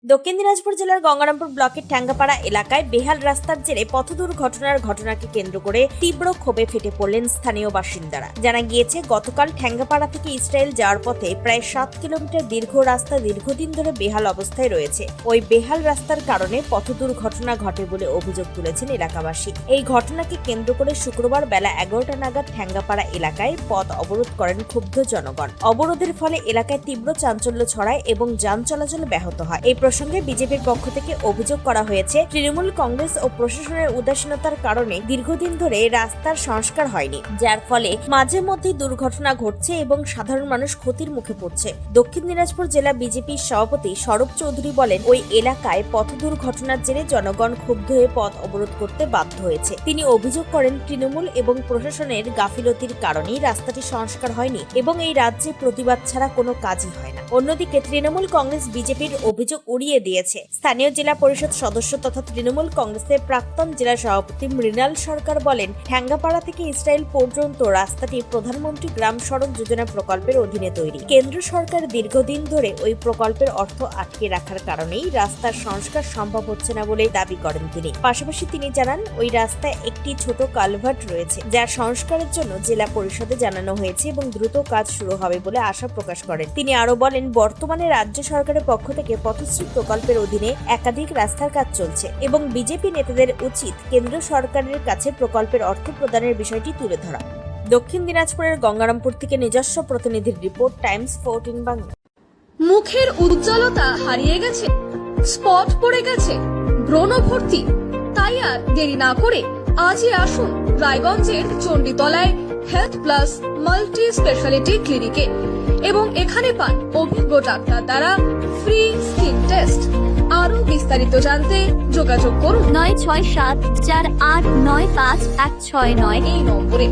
দক্ষিণ দিনাজপুর জেলার গঙ্গারামপুর ব্লকের ঠ্যাঙ্গাপাড়া এলাকায় বেহাল রাস্তার জেরে পথ দুর্ঘটনার ঘটনাকে কেন্দ্র করে তীব্র ক্ষোভে ফেটে পড়লেন স্থানীয় বাসিন্দারা। জানা গিয়েছে, গতকাল ঠ্যাঙ্গাপাড়া থেকে ইসরায়েল যাওয়ার পথে প্রায় 7 কিলোমিটার দীর্ঘ রাস্তা দীর্ঘদিন ধরে বেহাল অবস্থায় রয়েছে। ওই বেহাল রাস্তার কারণে পথ দুর্ঘটনা ঘটে বলে অভিযোগ তুলেছেন এলাকাবাসী। এই ঘটনাকে কেন্দ্র করে শুক্রবার বেলা 11টা নাগাদ ঠ্যাঙ্গাপাড়া এলাকায় পথ অবরোধ করেন ক্ষুব্ধ জনগণ। অবরোধের ফলে এলাকায় তীব্র চাঞ্চল্য ছড়ায় এবং যান চলাচল ব্যাহত হয়। এই প্রসঙ্গে বিজেপির পক্ষ থেকে অভিযোগ করা হয়েছে, তৃণমূল কংগ্রেস ও প্রশাসনের উদাসীনতার কারণে দীর্ঘদিন ধরে রাস্তার সংস্কার হয়নি, যার ফলে মাঝে মধ্যেই দুর্ঘটনা ঘটছে এবং সাধারণ মানুষ ক্ষতির মুখে পড়ছে। দক্ষিণ দিনাজপুর জেলা বিজেপির সভাপতি সৌরভ চৌধুরী বলেন, ওই এলাকায় পথ দুর্ঘটনার জেরে জনগণ ক্ষুব্ধ হয়ে পথ অবরোধ করতে বাধ্য হয়েছে। তিনি অভিযোগ করেন, তৃণমূল এবং প্রশাসনের গাফিলতির কারণেই রাস্তাটি সংস্কার হয়নি এবং এই রাজ্যে প্রতিবাদ ছাড়া কোনো কাজই হয় না। অন্যদিকে তৃণমূল কংগ্রেস বিজেপির অভিযোগ উড়িয়ে দিয়েছে। স্থানীয় জেলা পরিষদ সদস্য তথা তৃণমূল কংগ্রেসের প্রাক্তন জেলা সভাপতি মৃণাল সরকার বলেন, ঠ্যাঙ্গাপাড়া থেকে ইসরায়েল পর্যন্ত রাস্তাটি প্রধানমন্ত্রী গ্রাম সড়ক যোজনা প্রকল্পের অধীনে তৈরি। কেন্দ্র সরকার দীর্ঘদিন ধরে ওই প্রকল্পের অর্থ আটকে রাখার কারণেই রাস্তার সংস্কার সম্ভব হচ্ছে না বলে দাবি করেন তিনি। পাশাপাশি তিনি জানান, ওই রাস্তায় একটি ছোট কালভার্ট রয়েছে, যার সংস্কারের জন্য জেলা পরিষদে জানানো হয়েছে এবং দ্রুত কাজ শুরু হবে বলে আশা প্রকাশ করেন। তিনি আরো বলেন, বর্তমানে রাজ্য সরকারের পক্ষ থেকে পথশ্রী প্রকল্পের অধীনে একাধিক রাস্তার কাজ চলছে এবং বিজেপি নেতাদের উচিত কেন্দ্র সরকারের কাছে প্রকল্পের অর্থ প্রদানের বিষয়টি তুলে ধরা। দক্ষিণ দিনাজপুরের গঙ্গারামপুর থেকে নিজস্ব প্রতিনিধির রিপোর্ট, টাইমস 14 বাংলা। মুখের উজ্জ্বলতা হারিয়ে গেছে, স্পট পড়ে গেছে, ব্রণ ভর্তি, তাই আর দেরি না করে আজই আসুন রায়গঞ্জের চণ্ডীতলায় হেলথ প্লাস মাল্টি স্পেশালিটি ক্লিনিকে এবং এখানে পান অভিজ্ঞ ডাক্তার দ্বারা ফ্রি স্কিন টেস্ট। আরো বিস্তারিত জানতে যোগাযোগ করুন 96748956169 এই নম্বরে।